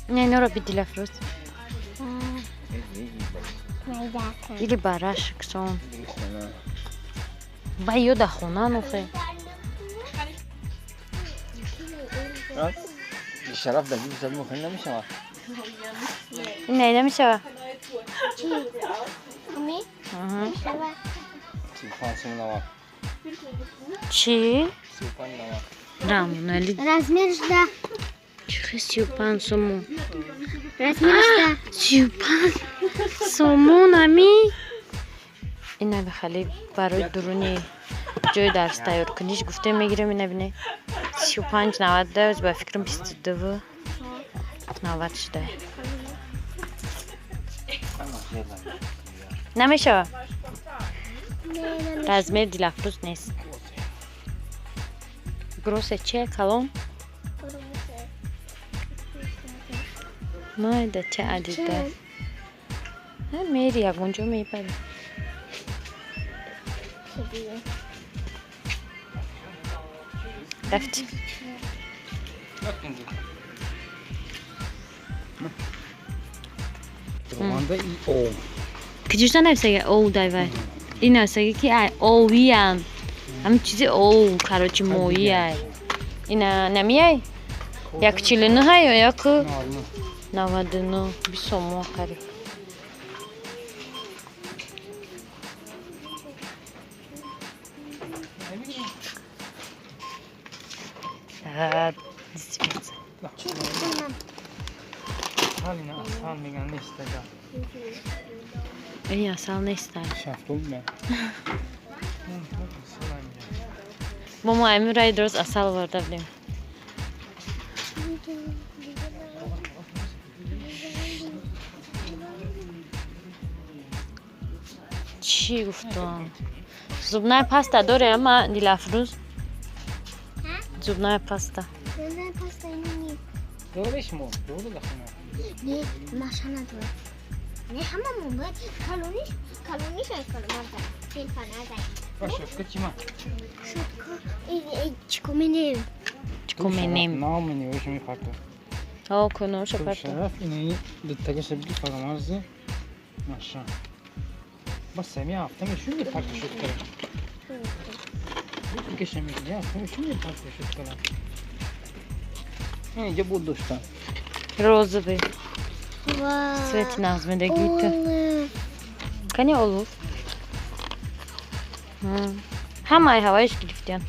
نه نورا بی دلافروز ili barashek son bayo da khona noxe شرف در بیشتر مخنی نمیشه نه نمیشه چی؟ رامونالی размерش да چخی 35 سومون размерش да 35 سومون امی اینا بخلی برای درونی جای درس تیار کنیش گفته میگیرم اینا بینه 35 90 ده با فکرم 22 90 شده نمیشه размер دلافروز نیست گروسه چه کلون مایده چه عدیده میری یکونجا میپره رفتی کجوشتا نفسه او دایوه این نفسه که اوی هم همین چیزی او کاروچی مویی های اینا نمیای یک 49 های یا یک 99 بیسومو قریب این اصل نیست با ما امیر رای درست اصل ورده بلیم چی گفتم زبنای پاستا داره اما دلافروز زبنای پاستا زبنای پاستا اینو نیست دورش مو دور دخونه نه ماشا نداره نه هممون باید کالونیش ای کنم فیل فنازه شفکه چی ما چکومینیم نامنی ویش میخواد ها کنو شپرتا شرف اینه دوتاگه شبیه فرامرزه ماشا بس سمی هفته میشون یه پاک شد کرد دیگه شمیدی هفته میشون یه پاک شد کرد اینجا بود داشتم روزه بی سویتی نازمنده گیتی کنی olur همه ای هوایش گرفتیم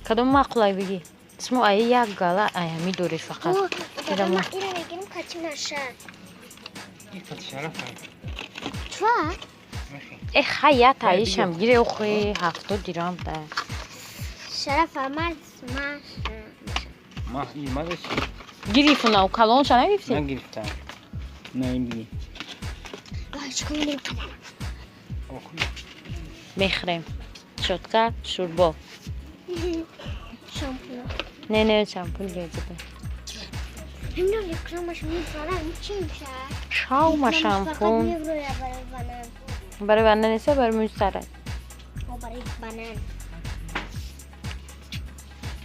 کدوم مقلای بگی اسمو ای یک گالا ایمی دورش فقط اینو میگیم کچی ماشا این کت شرف هم تو ای خیات ایش هم گیره اوخی 70 درام ده شرف آمد ما این مازش گریفون او کلونش نگرفتی؟ نگرفتم نه این بگی چکو میدیم میخریم شدکا شوربا شامپو نه شامپو لیازه ده همینو لیکرامش میزنم این چی میشه؟ شاوما شامپو برای بنده نیسته برای موی سره برای بنان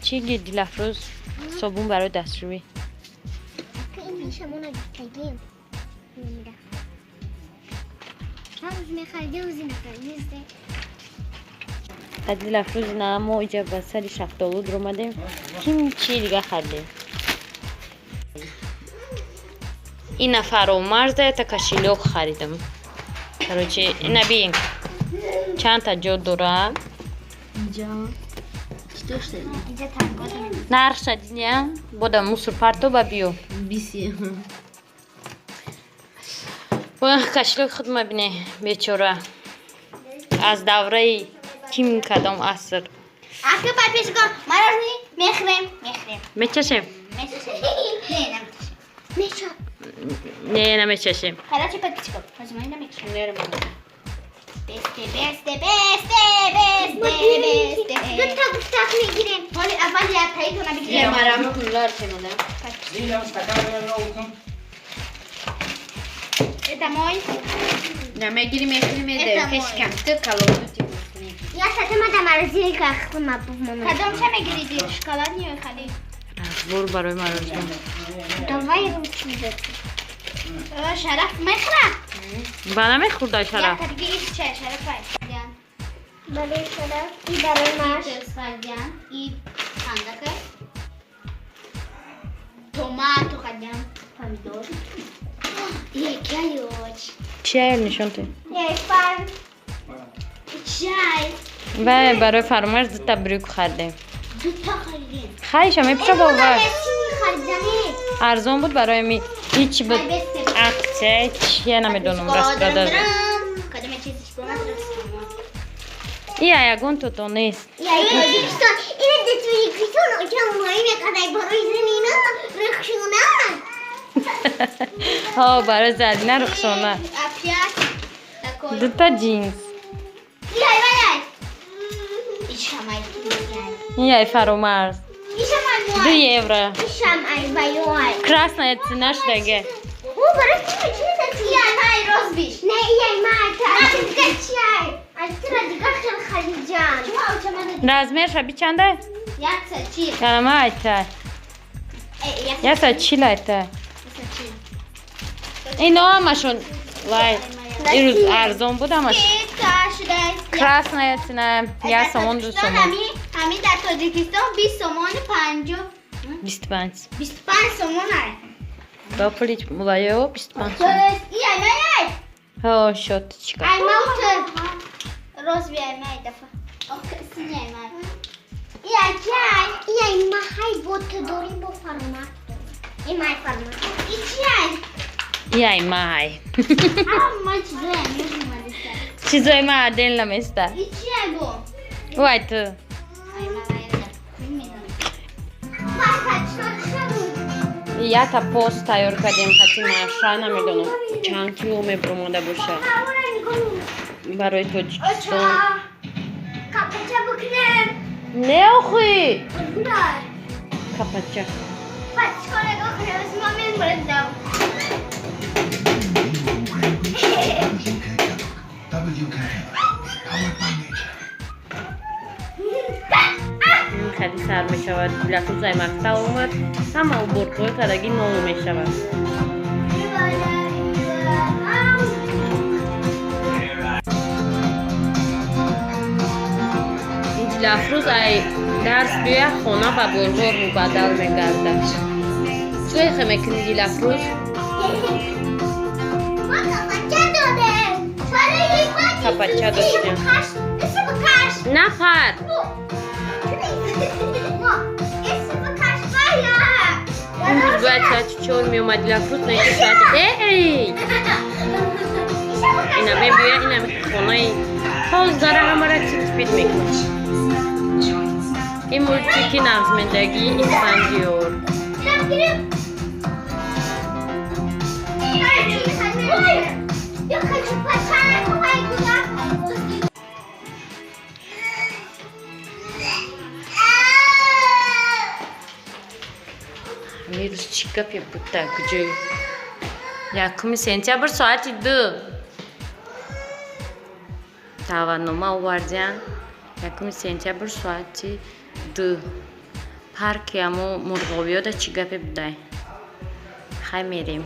چی گیر دلافروز صابون برای دستشویی این میشه مونو بگیم نمیده هموز میخرده وزی نخرده دلافروز نه ما اینجا بسری شفتالو در اومدیم کیم چی دیگه خریدیم این فرامرزه تا کشیلوک خریدم کروچه اینا بین چند تا جو داره اینجا چطور شده؟ اینجا تنگات نرخ شدیم بودم موسر پرتو با بیو بیسی با کشیلوک خود مبینه بیچوره از دوره کیم کدام اثر آخه پای پیش کن مرا میخریم میچشیم نه نمیچشیم حالا چه پاکی کن حاجمانی نمیکشم نرم بسته دو تا گفتاق میگیریم حالی اول یه تایی تو نبیگیریم مرام پولار تنودم Zina stakarlar olsun. دمای نمیگیری میخوریم احتمال. هیچ کم تو کلو یا سطح ما دمار زیر که اخون مبوف مامان کدام چه میگیریدی؟ شکلات نیوی خالی برو برای مرام دوای رو چیزه شرف میخوره بنا میخورد یا شرف ترگی ایش چه شرف های برای شرف ای برای ماش ای خندقه توماتو خدیم پمیدور یکی هایوش چیه نشون تو یک فرم چای و برای فرمار زد تبریک خریدیم دو تا خریدیم خیلی شما پیش باور خریدنی ارزان بود برای می هیچ بود اقچه چیه نمیدونم راست را دارم کدام چیزش برام ای یکون تو نیست یا یکیشتان اینه دتو یکیشتان او که مایی میقدر برای زنینا رخشونن ها برای زدینه رخشانه افیات دو تا جینز یای ایشامای این یای فرامرز ایشامای 2 یورو ایشامای وای красная цена دیگه او برای چی یای مای روز بیش نه یای مای تا چای از ترا دیگه خیلی جان размер شبی چنده؟ یک چی کلمه ایتا یا چیل ایتا اینا همشون وای این روز ارزان بود همش красная цена یا سومون 2 سومون همین در تاجیکستان 20 سومون 25 25 سومون هست با پولیچ موبایو 25 ای ای ها شد چیکار ای موت روز بیای مای دفعه سی ای مای ای جای ای مای بوت داریم با فرمات ای مای فرمات ای جای یای مای ما چیزایی می‌خوام چیزای معدل نمیسته ای جای بو وای تو ای مای یا تا پست تیار کردیم خطی ماشا نمیدونم چند کیلومتر اومده باشه برای تاجیکستان کپچه بکنم نه آخی نه کپچه بچه‌ها نگاه کنه از ما می‌بردم این خیلی سر می شود دلافروز های مقطع اومد همه او برقوی کدگی نو می شود این دلافروز ای درس بیه خونه و بلغور مبدل می گرده چوی خیلی میکنی دلافروز؟ ما کپچه دادم کپچه داشتیم نفر این روز باید ساعت 4 می اومد دلافروز نشید ساعت ای اینا می بیه اینا می خونه حال داره همه را چیز پید میکنه این موسیقی نظمندگی اسفندیار روز چیکا پی بوده کجای یکمی سنتیابر ساعتی 2 تاورنامه آوردیم یکمی سنتیابر ساعتی 2 پارک همو مرغابی ها دا چیکا پی بوده خیلی میریم